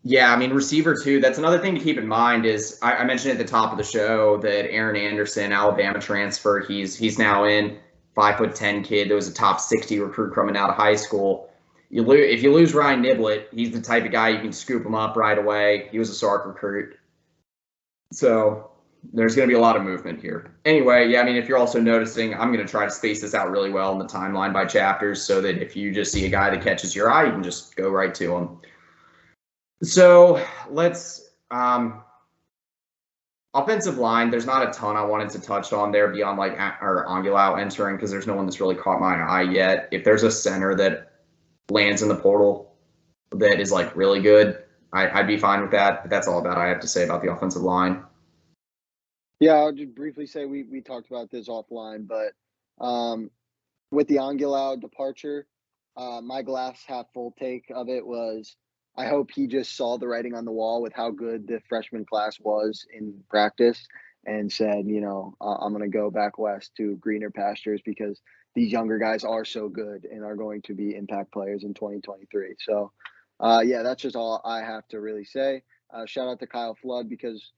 Yeah, I mean, receiver too. That's another thing to keep in mind is I mentioned at the top of the show that Aaron Anderson, Alabama transfer, he's now in 5'10" kid that was a top 60 recruit coming out of high school. If you lose Ryan Niblett, he's the type of guy you can scoop him up right away. He was a Sark recruit, so there's going to be a lot of movement here. Anyway, yeah, I mean, if you're also noticing, I'm going to try to space this out really well in the timeline by chapters so that if you just see a guy that catches your eye, you can just go right to him. So let's offensive line. There's not a ton I wanted to touch on there beyond like or Angulau entering because there's no one that's really caught my eye yet. If there's a center that lands in the portal that is like really good, I'd be fine with that. But that's all about I have to say about the offensive line. Yeah, I'll just briefly say we talked about this offline, but with the Angulau departure, my glass half full take of it was I hope he just saw the writing on the wall with how good the freshman class was in practice and said, I'm going to go back west to greener pastures because these younger guys are so good and are going to be impact players in 2023. So, yeah, that's just all I have to really say. Shout out to Kyle Flood because,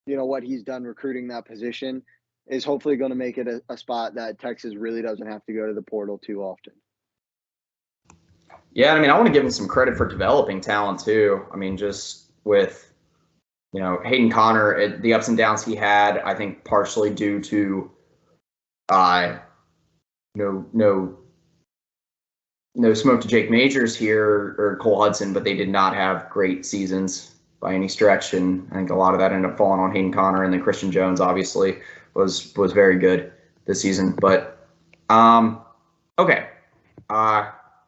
what he's done recruiting that position is hopefully going to make it a spot that Texas really doesn't have to go to the portal too often. Yeah, I mean, I want to give him some credit for developing talent too. I mean, just with Hayden Connor, the ups and downs he had, I think partially due to no smoke to Jake Majors here or Cole Hudson, but they did not have great seasons by any stretch, and I think a lot of that ended up falling on Hayden Connor, and then Christian Jones obviously was very good this season. But okay,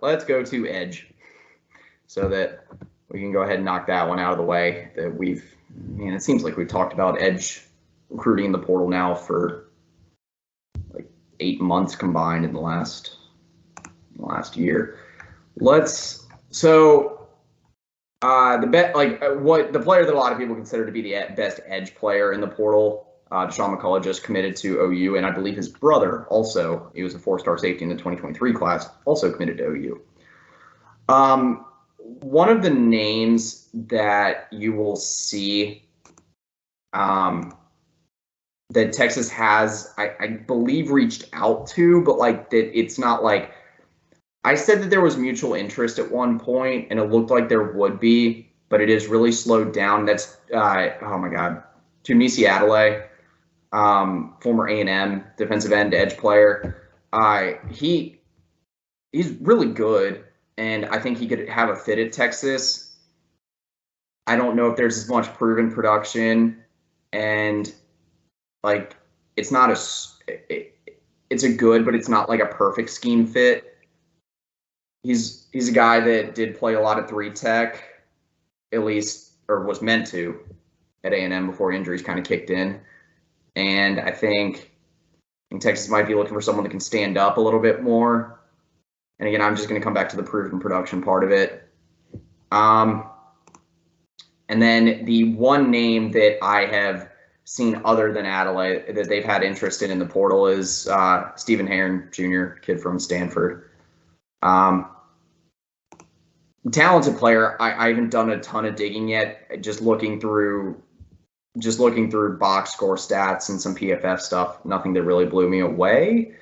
let's go to edge so that we can go ahead and knock that one out of the way. That it seems like we've talked about edge recruiting in the portal now for like 8 months combined in the last year. The player that a lot of people consider to be the best edge player in the portal, Deshaun McCullough just committed to OU, and I believe his brother also, he was a 4-star safety in the 2023 class, also committed to OU. One of the names that you will see that Texas has, I believe, reached out to, but like that it's not like I said that there was mutual interest at one point, and it looked like there would be, but it is really slowed down. That's Tunmise Adeleye, former A&M defensive end edge player. He's really good, and I think he could have a fit at Texas. I don't know if there's as much proven production, and like it's a good, but it's not like a perfect scheme fit. He's a guy that did play a lot of 3-tech, at least, or was meant to, at A&M before injuries kind of kicked in. And I think Texas might be looking for someone that can stand up a little bit more. And again, I'm just going to come back to the proven production part of it. And then the one name that I have seen other than Adeleye that they've had interest in the portal is Stephen Herron Jr., kid from Stanford. Talented player. I haven't done a ton of digging yet. Just looking through box score stats and some PFF stuff. Nothing that really blew me away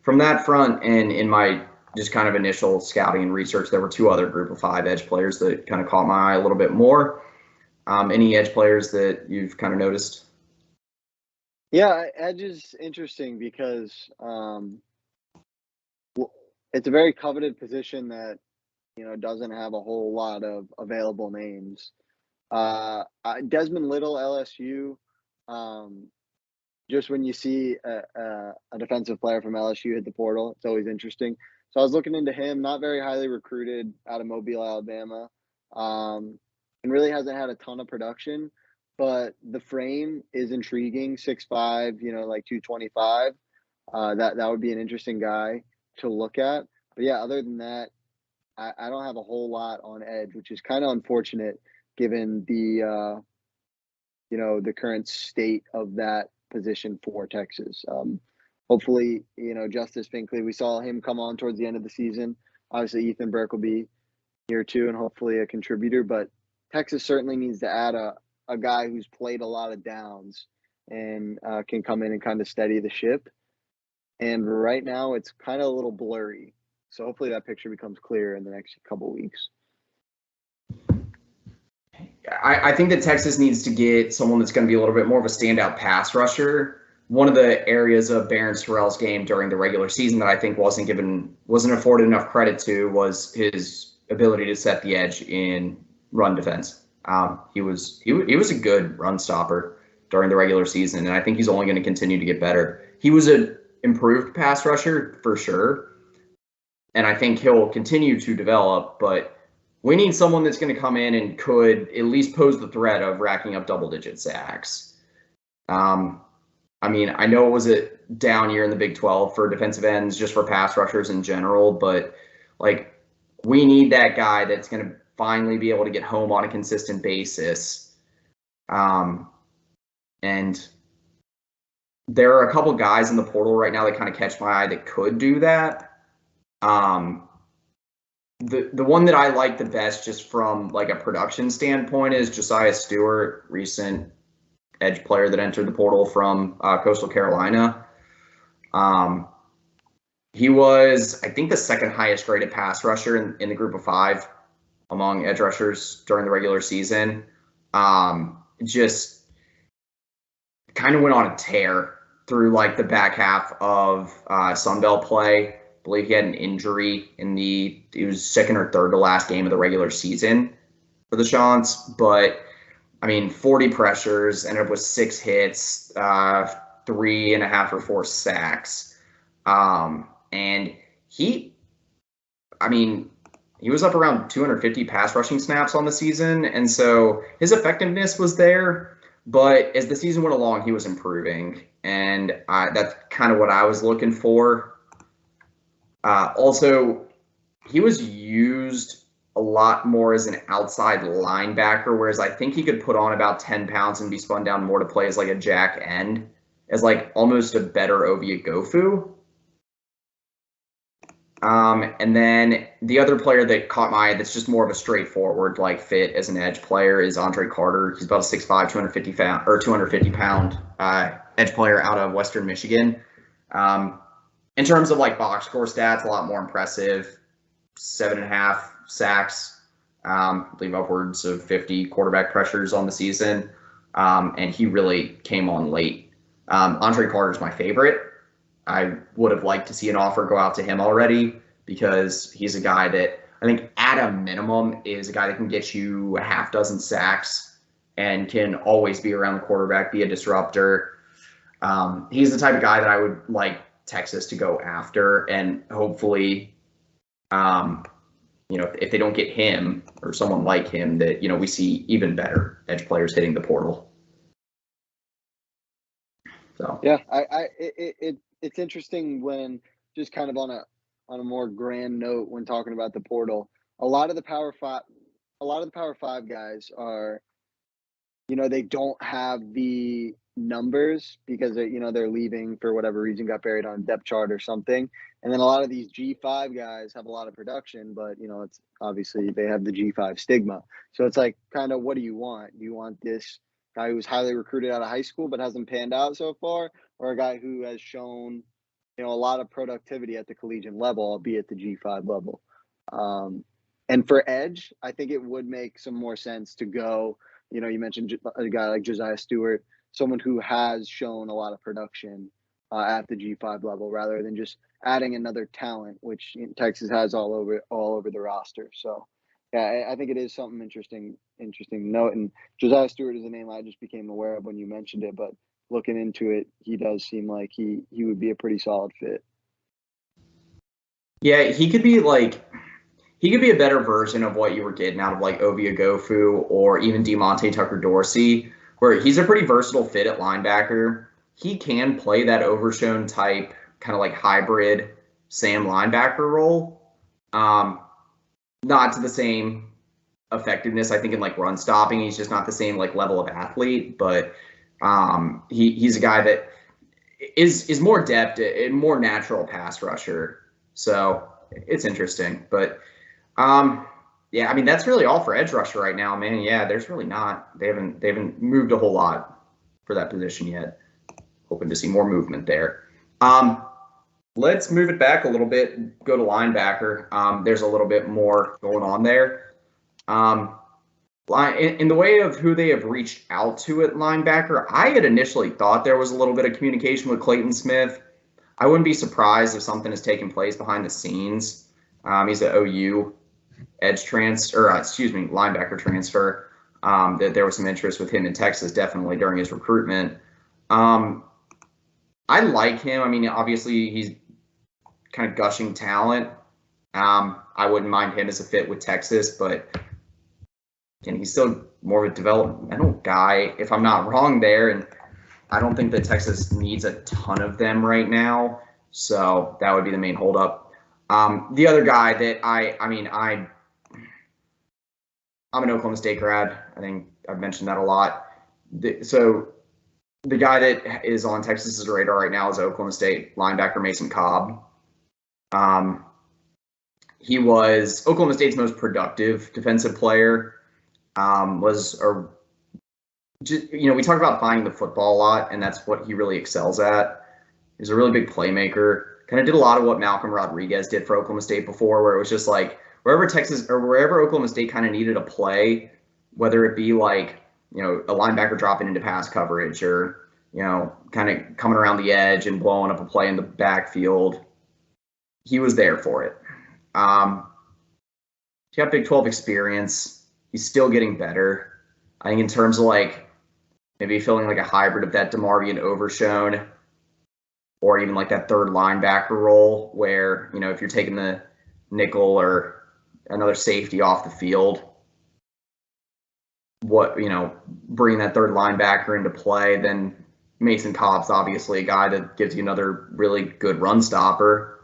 from that front. And in my just kind of initial scouting and research, there were 2 other group of 5 edge players that kind of caught my eye a little bit more. Any edge players that you've kind of noticed? Yeah, edge is interesting because it's a very coveted position that doesn't have a whole lot of available names. Desmond Little, LSU. Just when you see a defensive player from LSU hit the portal, it's always interesting. So I was looking into him, not very highly recruited out of Mobile, Alabama, and really hasn't had a ton of production. But the frame is intriguing, 6'5", like 225. That would be an interesting guy to look at. But yeah, other than that, I don't have a whole lot on edge, which is kind of unfortunate given the the current state of that position for Texas. Hopefully, Justice Finkley, we saw him come on towards the end of the season. Obviously, Ethan Burke will be here too, and hopefully a contributor. But Texas certainly needs to add a guy who's played a lot of downs and can come in and kind of steady the ship. And right now, it's kind of a little blurry. So hopefully that picture becomes clear in the next couple weeks. I think that Texas needs to get someone that's going to be a little bit more of a standout pass rusher. One of the areas of Barron Sorrell's game during the regular season that I think wasn't afforded enough credit to was his ability to set the edge in run defense. He was a good run stopper during the regular season, and I think he's only going to continue to get better. He was an improved pass rusher for sure, and I think he'll continue to develop, but we need someone that's going to come in and could at least pose the threat of racking up double-digit sacks. I mean, I know it was a down year in the Big 12 for defensive ends, just for pass rushers in general, but like we need that guy that's going to finally be able to get home on a consistent basis. And there are a couple guys in the portal right now that kind of catch my eye that could do that. The one that I like the best just from like a production standpoint is Josaiah Stewart, recent edge player that entered the portal from Coastal Carolina. He was, I think, the second highest rated pass rusher in the group of 5 among edge rushers during the regular season. Just kind of went on a tear through like the back half of Sun Belt play. I believe he had an injury it was second or third to last game of the regular season for the Chants. But I mean, 40 pressures, ended up with 6 hits, 3.5 or 4 sacks. And he was up around 250 pass rushing snaps on the season. And so his effectiveness was there, but as the season went along, he was improving. And that's kind of what I was looking for. Also, he was used a lot more as an outside linebacker, whereas I think he could put on about 10 pounds and be spun down more to play as like a jack end, as like almost a better Oviegofu. And then the other player that caught my eye that's just more of a straightforward like fit as an edge player is Andre Carter. He's about a 6'5", 250 pound edge player out of Western Michigan. In terms of like box score stats, a lot more impressive. 7.5 sacks, I believe upwards of 50 quarterback pressures on the season. And he really came on late. Andre Carter's my favorite. I would have liked to see an offer go out to him already because he's a guy that I think at a minimum is a guy that can get you a half dozen sacks and can always be around the quarterback, be a disruptor. He's the type of guy that I would like Texas to go after, and hopefully, if they don't get him or someone like him, that, we see even better edge players hitting the portal. So yeah, it's interesting when just kind of on a more grand note when talking about the portal. A lot of the Power Five guys are, they don't have the numbers because they're leaving for whatever reason, got buried on a depth chart or something. And then a lot of these G5 guys have a lot of production, but it's obviously they have the G5 stigma. So it's like, kind of, what do you want? Do you want this guy who's highly recruited out of high school but hasn't panned out so far, or a guy who has shown a lot of productivity at the collegiate level, albeit the G5 level? And for edge, I think it would make some more sense to go, you mentioned a guy like Josaiah Stewart, someone who has shown a lot of production at the G5 level, rather than just adding another talent, which Texas has all over the roster. So yeah, I think it is something interesting to note. And Josaiah Stewart is a name I just became aware of when you mentioned it, but looking into it, he does seem like he would be a pretty solid fit. Yeah, he could be a better version of what you were getting out of like Oviegofu or even DeMonte Tucker Dorsey, where he's a pretty versatile fit at linebacker. He can play that Overshone type, kind of like hybrid Sam linebacker role. Not to the same effectiveness, I think, in like run stopping. He's just not the same like level of athlete, but he's a guy that is more depth, a more natural pass rusher. So it's interesting. But Yeah, I mean that's really all for edge rusher right now, man. Yeah, there's really not. They haven't moved a whole lot for that position yet. Hoping to see more movement there. Let's move it back a little bit. Go to linebacker. There's a little bit more going on there. In the way of who they have reached out to at linebacker, I had initially thought there was a little bit of communication with Clayton Smith. I wouldn't be surprised if something has taken place behind the scenes. He's an OU linebacker transfer. That there was some interest with him in Texas definitely during his recruitment. I like him. I mean, obviously he's kind of gushing talent. I wouldn't mind him as a fit with Texas, but again, he's still more of a developmental guy, if I'm not wrong there. And I don't think that Texas needs a ton of them right now. So that would be the main holdup. The other guy that I'm an Oklahoma State grad. I think I've mentioned that a lot. So the guy that is on Texas's radar right now is Oklahoma State linebacker Mason Cobb. He was Oklahoma State's most productive defensive player. We talk about finding the football a lot, and that's what he really excels at. He's a really big playmaker. Kind of did a lot of what Malcolm Rodriguez did for Oklahoma State before, where it was just like wherever Oklahoma State kind of needed a play, whether it be like, a linebacker dropping into pass coverage or, kind of coming around the edge and blowing up a play in the backfield, he was there for it. He's got Big 12 experience. He's still getting better. I think in terms of like maybe feeling like a hybrid of that DeMarvion Overshone or even like that third linebacker role where, if you're taking the nickel or another safety off the field, bringing that third linebacker into play, then Mason Cobb's obviously a guy that gives you another really good run stopper.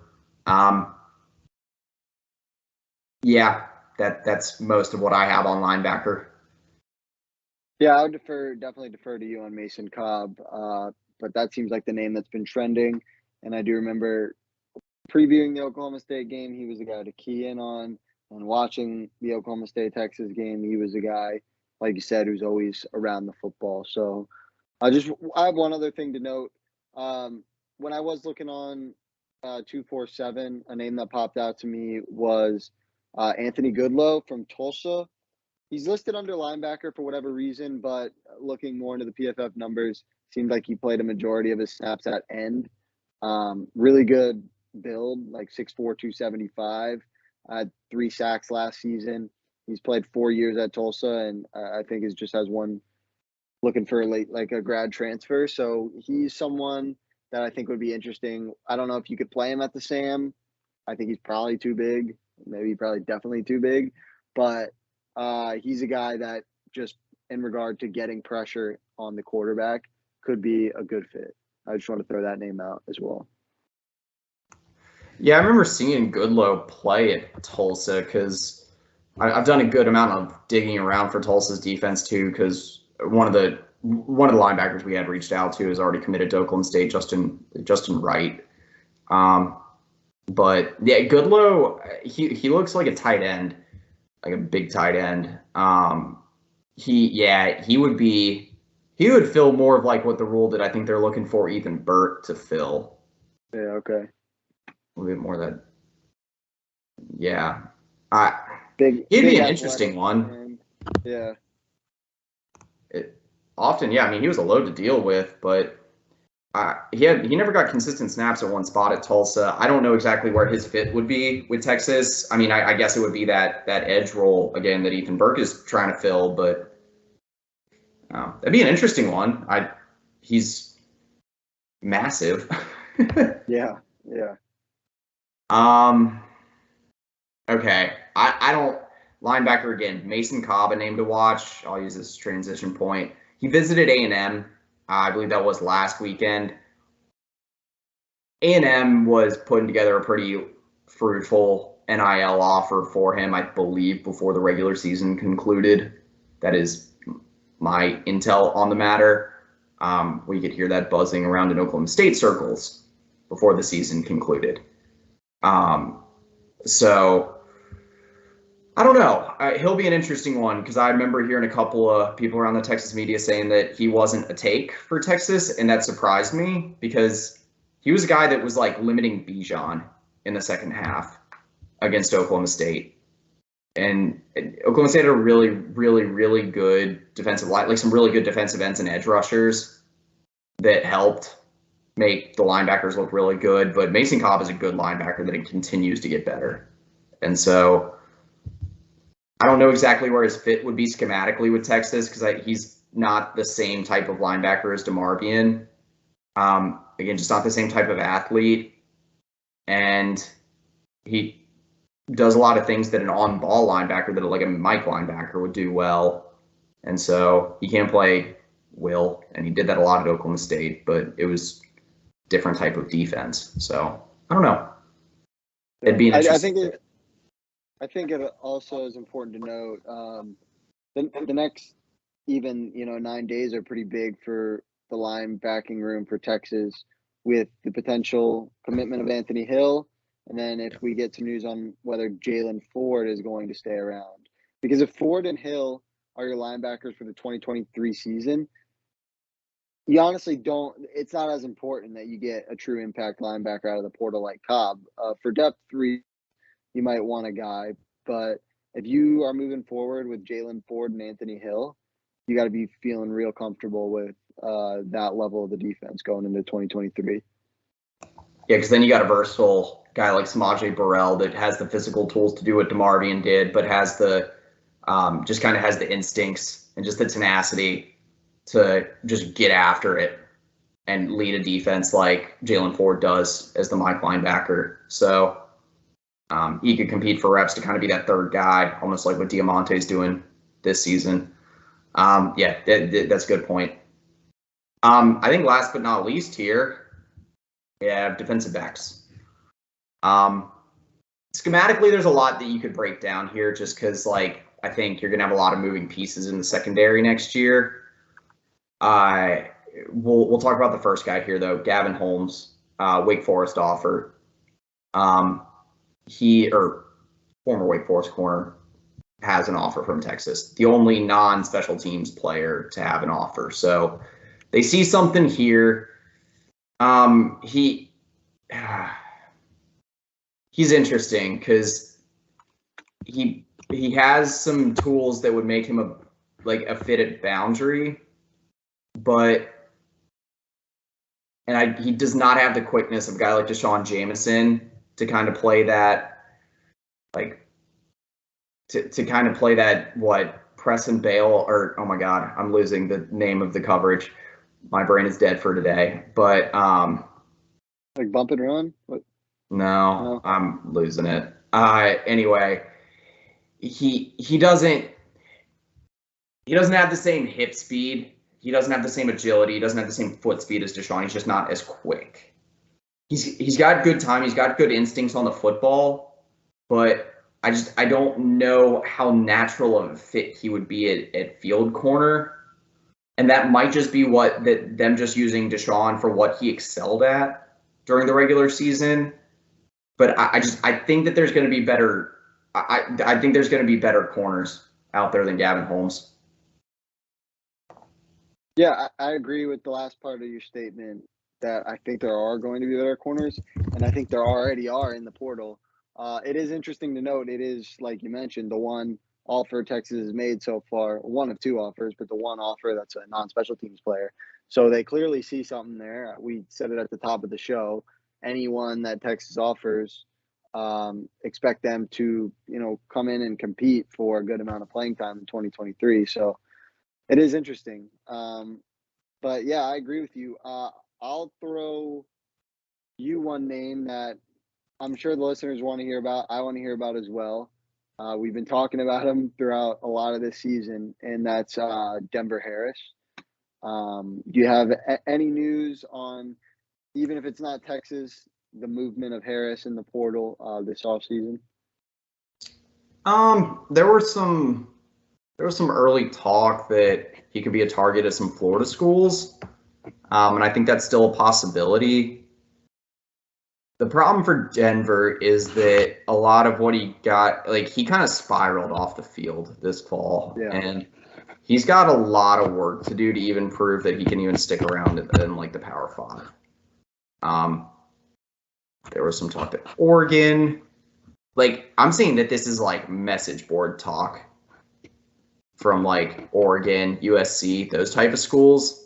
That's most of what I have on linebacker. Yeah, I would definitely defer to you on Mason Cobb, but that seems like the name that's been trending. And I do remember previewing the Oklahoma State game, he was the guy to key in on, and watching the Oklahoma State-Texas game, he was a guy, like you said, who's always around the football. So I have one other thing to note. When I was looking on 247, a name that popped out to me was Anthony Goodlow from Tulsa. He's listed under linebacker for whatever reason, but looking more into the PFF numbers, seemed like he played a majority of his snaps at end. Really good build, like 6'4", 275. Had 3 sacks last season. He's played 4 years at Tulsa, and I think he just has one looking for a grad transfer. So he's someone that I think would be interesting. I don't know if you could play him at the Sam. I think he's probably too big. Maybe probably definitely too big. But he's a guy that just in regard to getting pressure on the quarterback could be a good fit. I just want to throw that name out as well. Yeah, I remember seeing Goodlow play at Tulsa because I've done a good amount of digging around for Tulsa's defense too, because one of the linebackers we had reached out to is already committed to Oklahoma State, Justin Wright. But yeah, Goodlow, he looks like a tight end, like a big tight end. He would fill more of like what the role that I think they're looking for Ethan Burt to fill. Yeah, okay. A little bit more of that. Yeah. He'd be an interesting one. Yeah. He was a load to deal with, but he never got consistent snaps at one spot at Tulsa. I don't know exactly where his fit would be with Texas. I mean, I guess it would be that edge role again that Ethan Burke is trying to fill, but that'd be an interesting one. He's massive. Yeah. Okay. I don't linebacker again. Mason Cobb, a name to watch. I'll use this transition point. He visited A&M. I believe that was last weekend. A&M was putting together a pretty fruitful NIL offer for him, I believe, before the regular season concluded. That is my intel on the matter. We could hear that buzzing around in Oklahoma State circles before the season concluded. So I don't know. He'll be an interesting one because I remember hearing a couple of people around the Texas media saying that he wasn't a take for Texas, and that surprised me because he was a guy that was like limiting Bijan in the second half against Oklahoma State. And Oklahoma State had a really, really, really good defensive line, like some really good defensive ends and edge rushers that helped make the linebackers look really good. But Mason Cobb is a good linebacker that continues to get better. And so I don't know exactly where his fit would be schematically with Texas because he's not the same type of linebacker as DeMarvion. Again, just not the same type of athlete. And he does a lot of things that an on-ball linebacker, that like a Mike linebacker would do well. And so he can play will, and he did that a lot at Oklahoma State, but it was different type of defense. So I don't know. It'd be an interesting. I think it also is important to note the next even 9 days are pretty big for the linebacking room for Texas, with the potential commitment of Anthony Hill, and then if we get some news on whether Jalen Ford is going to stay around. Because if Ford and Hill are your linebackers for the 2023 season, you honestly don't – it's not as important that you get a true impact linebacker out of the portal like Cobb. For depth 3, you might want a guy, but if you are moving forward with Jalen Ford and Anthony Hill, you got to be feeling real comfortable with that level of the defense going into 2023. Yeah, because then you got a versatile guy like Samaje Burrell that has the physical tools to do what DeMarvion did, but has the just kind of has the instincts and just the tenacity to just get after it and lead a defense like Jalen Ford does as the Mike linebacker. So he could compete for reps to kind of be that third guy, almost like what Diamante's doing this season. Yeah, that's a good point. I think last but not least here, defensive backs. Schematically, there's a lot that you could break down here just because, like, I think you're going to have a lot of moving pieces in the secondary next year. We'll talk about the first guy here, though, Gavin Holmes, Wake Forest offer. Former Wake Forest corner, has an offer from Texas, the only non-special teams player to have an offer. So they see something here. He's interesting because he has some tools that would make him a fitted boundary, he does not have the quickness of a guy like Deshaun Jameson to kind of play that, to kind of play that, press and bail, or, oh my God, I'm losing the name of the coverage. My brain is dead for today. But like bump and run? What? No, I'm losing it. Anyway, he doesn't have the same hip speed. He doesn't have the same agility. He doesn't have the same foot speed as Deshaun. He's just not as quick. He's got good time. He's got good instincts on the football, but I don't know how natural of a fit he would be at field corner. And that might just be them just using Deshaun for what he excelled at during the regular season. But I think that there's going to be better. I think there's going to be better corners out there than Gavin Holmes. Yeah, I agree with the last part of your statement that I think there are going to be better corners, and I think there already are in the portal. It is interesting to note, it is, like you mentioned, the one offer Texas has made so far, one of two offers, but the one offer that's a non-special teams player. So they clearly see something there. We said it at the top of the show. Anyone that Texas offers, expect them to, come in and compete for a good amount of playing time in 2023. So it is interesting. But yeah, I agree with you. I'll throw you one name that I'm sure the listeners want to hear about. I want to hear about as well. We've been talking about him throughout a lot of this season, and that's Denver Harris. Do you have any news on, even if it's not Texas, the movement of Harris in the portal this offseason? There was some early talk that he could be a target of some Florida schools, and I think that's still a possibility. The problem for Denver is that a lot of what he got, like he kind of spiraled off the field this fall, and he's got a lot of work to do to even prove that he can even stick around in like the Power Five. There was some talk that Oregon, like I'm saying that this is like message board talk from like Oregon, USC, those type of schools.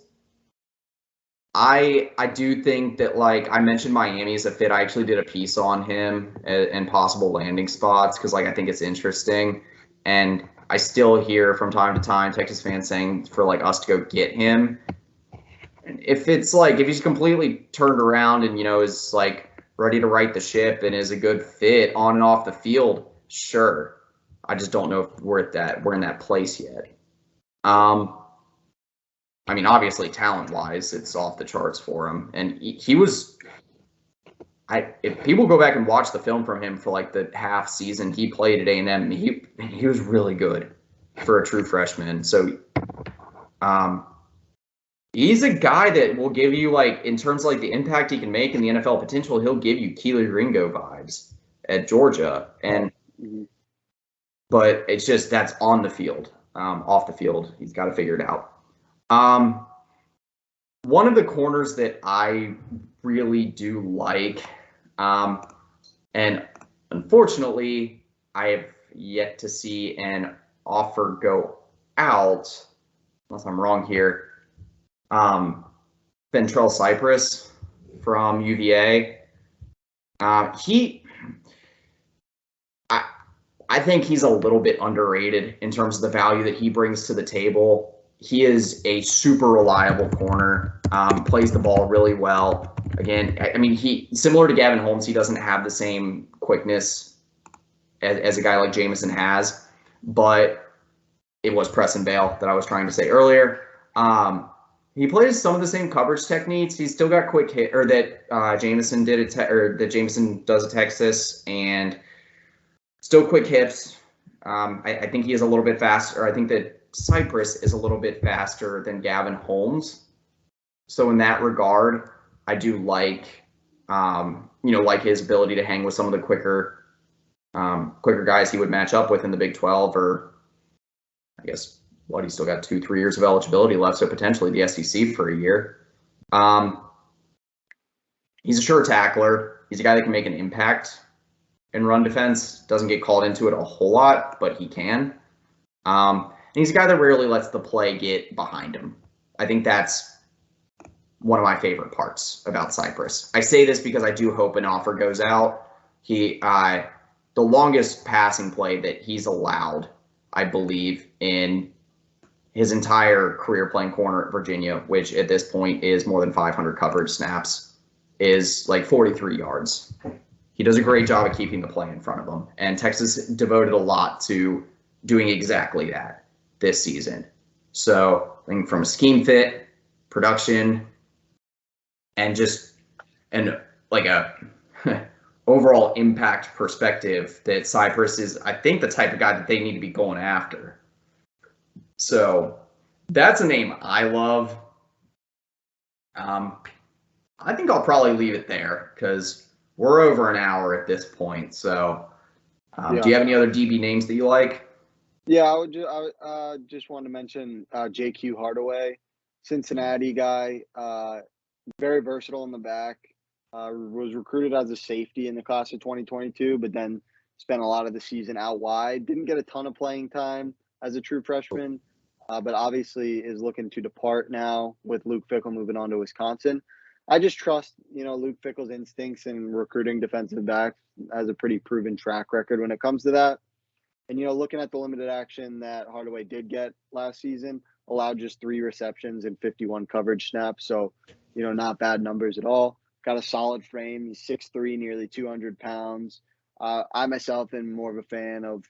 I do think that, like I mentioned, Miami is a fit. I actually did a piece on him and possible landing spots because like I think it's interesting, and I still hear from time to time Texas fans saying for like us to go get him. And if it's like if he's completely turned around and is like ready to right the ship and is a good fit on and off the field, sure. I just don't know if we're in that place yet. I mean, obviously, talent-wise, it's off the charts for him, and he was. If people go back and watch the film from him for like the half season he played at A&M, he was really good for a true freshman. So, he's a guy that will give you like in terms of like the impact he can make in the NFL potential. He'll give you Keely Ringo vibes at Georgia, but it's just that's on the field. Off the field, he's got to figure it out. One of the corners that I really do like, and unfortunately, I have yet to see an offer go out, unless I'm wrong here. Fentrell Cypress from UVA. I think he's a little bit underrated in terms of the value that he brings to the table. He is a super reliable corner, plays the ball really well. Again, I mean, similar to Gavin Holmes, he doesn't have the same quickness as a guy like Jamison has, but it was press and bail that I was trying to say earlier. He plays some of the same coverage techniques. He's still got quick hit, or that Jamison did that Jamison does at Texas, and still quick hips. I think he is a little bit faster. I think that Cypress is a little bit faster than Gavin Holmes. So in that regard, I do like, like his ability to hang with some of the quicker guys he would match up with in the Big 12, or I guess he's still got 2-3 years of eligibility left, so potentially the SEC for a year. He's a sure tackler. He's a guy that can make an impact in run defense. Doesn't get called into it a whole lot, but he can. And he's a guy that rarely lets the play get behind him. I think that's one of my favorite parts about Cypress. I say this because I do hope an offer goes out. The longest passing play that he's allowed, I believe, in his entire career playing corner at Virginia, which at this point is more than 500 coverage snaps, is like 43 yards. He does a great job of keeping the play in front of him. And Texas devoted a lot to doing exactly that this season. So I think from a scheme fit, production, and like a overall impact perspective, that Cypress is, I think, the type of guy that they need to be going after. So that's a name I love. I think I'll probably leave it there because we're over an hour at this point. So do you have any other DB names that you like? Yeah, I just wanted to mention JQ Hardaway, Cincinnati guy, very versatile in the back, was recruited as a safety in the class of 2022, but then spent a lot of the season out wide. Didn't get a ton of playing time as a true freshman, but obviously is looking to depart now with Luke Fickell moving on to Wisconsin. I just trust, Luke Fickell's instincts in recruiting defensive backs, has a pretty proven track record when it comes to that. And, looking at the limited action that Hardaway did get last season, allowed just 3 receptions and 51 coverage snaps. So, not bad numbers at all. Got a solid frame. He's 6'3", nearly 200 pounds. I myself am more of a fan of,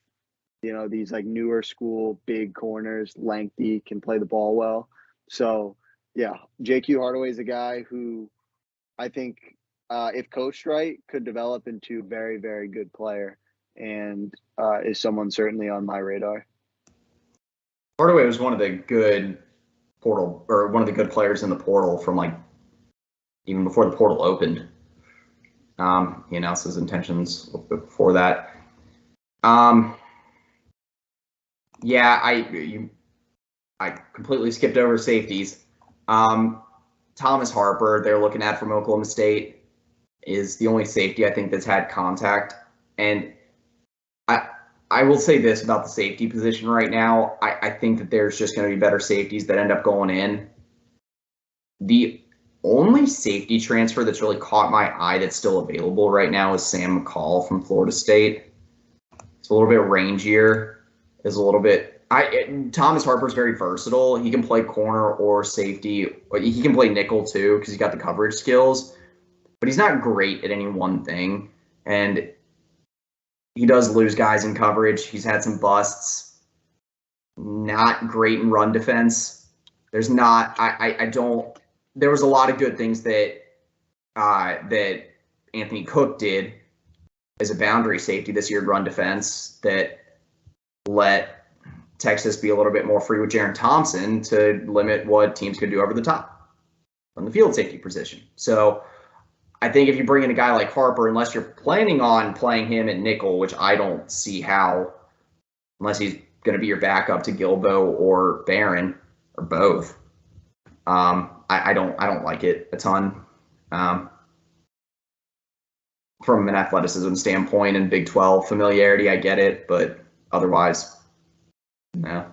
these like newer school, big corners, lengthy, can play the ball well. So, yeah, JQ Hardaway is a guy who I think if coached right could develop into a very, very good player, and is someone certainly on my radar. Hardaway was one of the good players in the portal from like even before the portal opened. He announced his intentions a little bit before that. Yeah, I completely skipped over safeties. Thomas Harper, they're looking at from Oklahoma State, is the only safety I think that's had contact. And I will say this about the safety position right now. I think that there's just going to be better safeties that end up going in. The only safety transfer that's really caught my eye that's still available right now is Sam McCall from Florida State. It's a little bit rangier. Is a little bit. Thomas Harper's very versatile. He can play corner or safety. He can play nickel too because he's got the coverage skills. But he's not great at any one thing, and he does lose guys in coverage. He's had some busts. Not great in run defense. There's not. I don't. There was a lot of good things that that Anthony Cook did as a boundary safety this year in run defense that let Texas be a little bit more free with Jaron Thompson to limit what teams could do over the top from the field safety position. So I think if you bring in a guy like Harper, unless you're planning on playing him at nickel, which I don't see how, unless he's going to be your backup to Gilbo or Barron or both, I don't like it a ton. From an athleticism standpoint and Big 12 familiarity, I get it, but otherwise, no.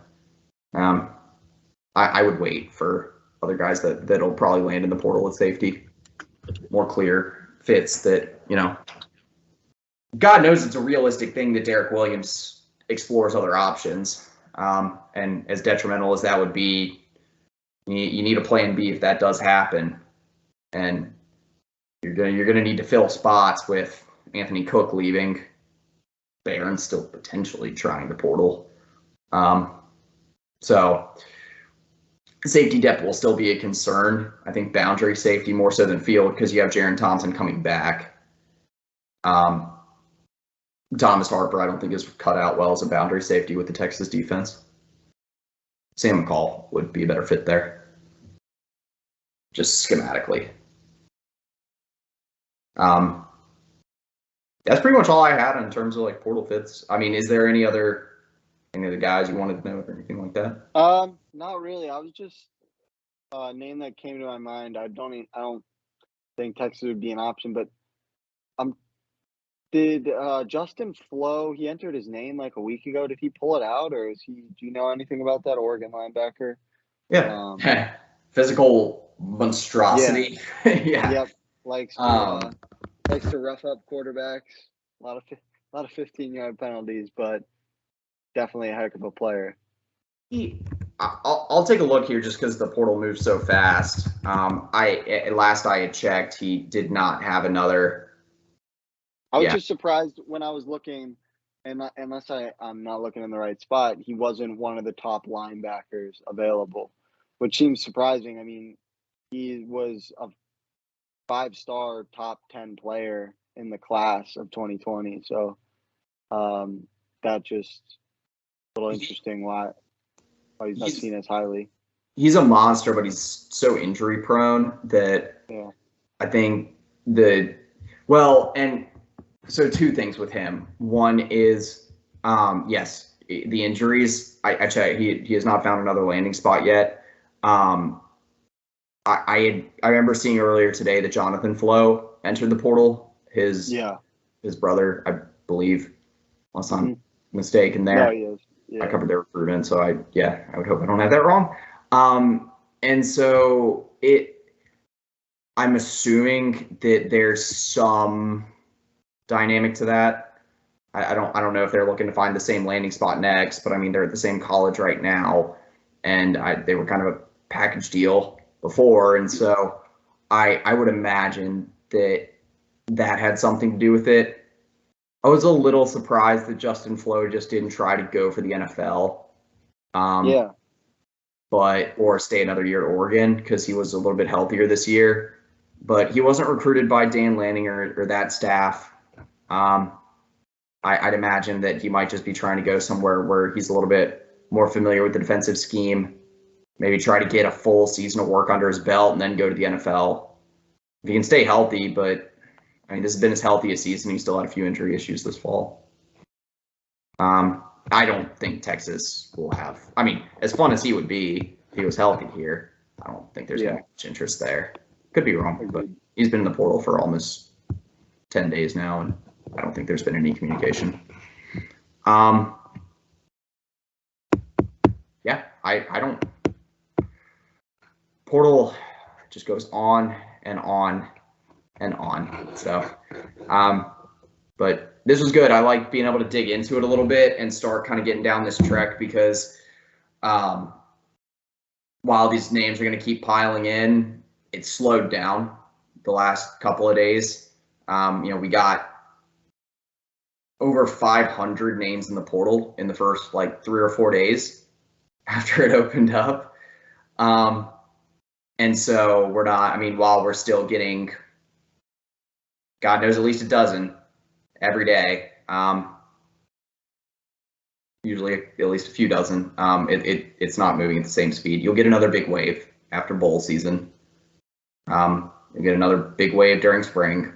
I would wait for other guys that'll probably land in the portal at safety. More clear fits that, God knows it's a realistic thing that Derek Williams explores other options. And as detrimental as that would be, you need a plan B if that does happen. And you're gonna need to fill spots with Anthony Cook leaving. Barron's still potentially trying the portal. So safety depth will still be a concern. I think boundary safety more so than field because you have Jaron Thompson coming back. Thomas Harper, I don't think is cut out well as a boundary safety with the Texas defense. Sam McCall would be a better fit there, just schematically. That's pretty much all I had in terms of like portal fits. I mean, is there any other guys you wanted to know or anything like that? Not really. I was just name that came to my mind. I don't think Texas would be an option, but did Justin Flowe, he entered his name like a week ago. Did he pull it out, or do you know anything about that Oregon linebacker? Yeah. Physical monstrosity. Yeah. Yep. Likes to rough up quarterbacks. A lot of 15-yard penalties, but definitely a heck of a player. I'll take a look here just because the portal moves so fast. Last I had checked, he did not have another. I was just surprised when I was looking, and unless I'm not looking in the right spot, he wasn't one of the top linebackers available, which seems surprising. I mean, he was a 5-star top 10 player in the class of 2020. So that just a little interesting why he's not seen as highly. He's a monster, but he's so injury prone that I think and so two things with him. One is, yes, the injuries. I checked. He has not found another landing spot yet. I remember seeing earlier today that Jonathan Flowe entered the portal. His brother, I believe, unless I'm mistaken there. No, he is. Yeah. I covered their recruitment, so I would hope I don't have that wrong. And so I'm assuming that there's some dynamic to that. I don't know if they're looking to find the same landing spot next, but I mean they're at the same college right now, and they were kind of a package deal before, and so I would imagine that had something to do with it. I was a little surprised that Justin Flowe just didn't try to go for the NFL. Or stay another year at Oregon because he was a little bit healthier this year. But he wasn't recruited by Dan Lanning or that staff. I'd imagine that he might just be trying to go somewhere where he's a little bit more familiar with the defensive scheme, maybe try to get a full season of work under his belt and then go to the NFL. If he can stay healthy, but I mean, this has been his healthiest season. He still had a few injury issues this fall. I don't think Texas will have. I mean, as fun as he would be if he was healthy here, I don't think there's going to be much interest there. Could be wrong, but he's been in the portal for almost 10 days now, and I don't think there's been any communication. Yeah, I don't. Portal just goes on and on and on. So, but this was good. I like being able to dig into it a little bit and start kind of getting down this trek because while these names are going to keep piling in, it's slowed down the last couple of days. We got over 500 names in the portal in the first like 3 or 4 days after it opened up. And so we're not, I mean, while we're still getting, God knows, at least a dozen every day, usually at least a few dozen, it's not moving at the same speed. You'll get another big wave after bowl season. You'll get another big wave during spring.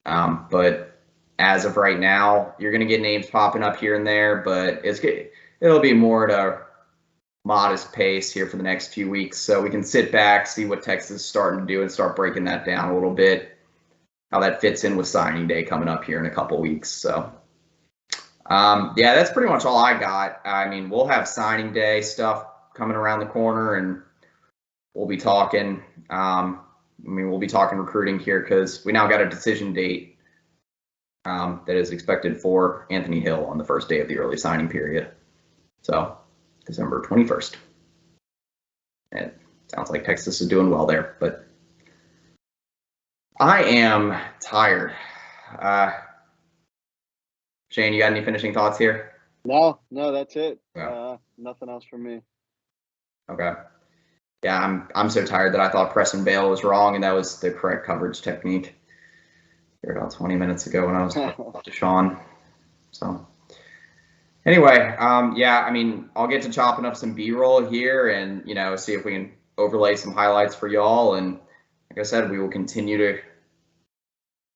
But as of right now, you're going to get names popping up here and there, but it'll be more at a modest pace here for the next few weeks. So we can sit back, see what Texas is starting to do, and start breaking that down a little bit, how that fits in with signing day coming up here in a couple weeks. So, yeah, that's pretty much all I got. I mean, we'll have signing day stuff coming around the corner, and we'll be talking. We'll be talking recruiting here because we now got a decision date that is expected for Anthony Hill on the first day of the early signing period. So, December 21st. And it sounds like Texas is doing well there, but I am tired. Shane, you got any finishing thoughts here? No, that's it. Yeah. Nothing else from me. Okay. Yeah, I'm so tired that I thought Preston Bale was wrong, and that was the correct coverage technique. Here about 20 minutes ago when I was talking to Sean. So anyway, yeah, I mean, I'll get to chopping up some B-roll here and, see if we can overlay some highlights for y'all. And like I said, we will continue to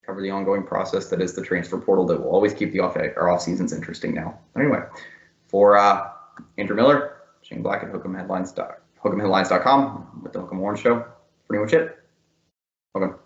cover the ongoing process that is the transfer portal that will always keep our off seasons interesting now. Anyway, for Andrew Miller, Shane Black at Hook'emHeadlines.com with the Hook'em Horn Show. Pretty much it. Hook'em.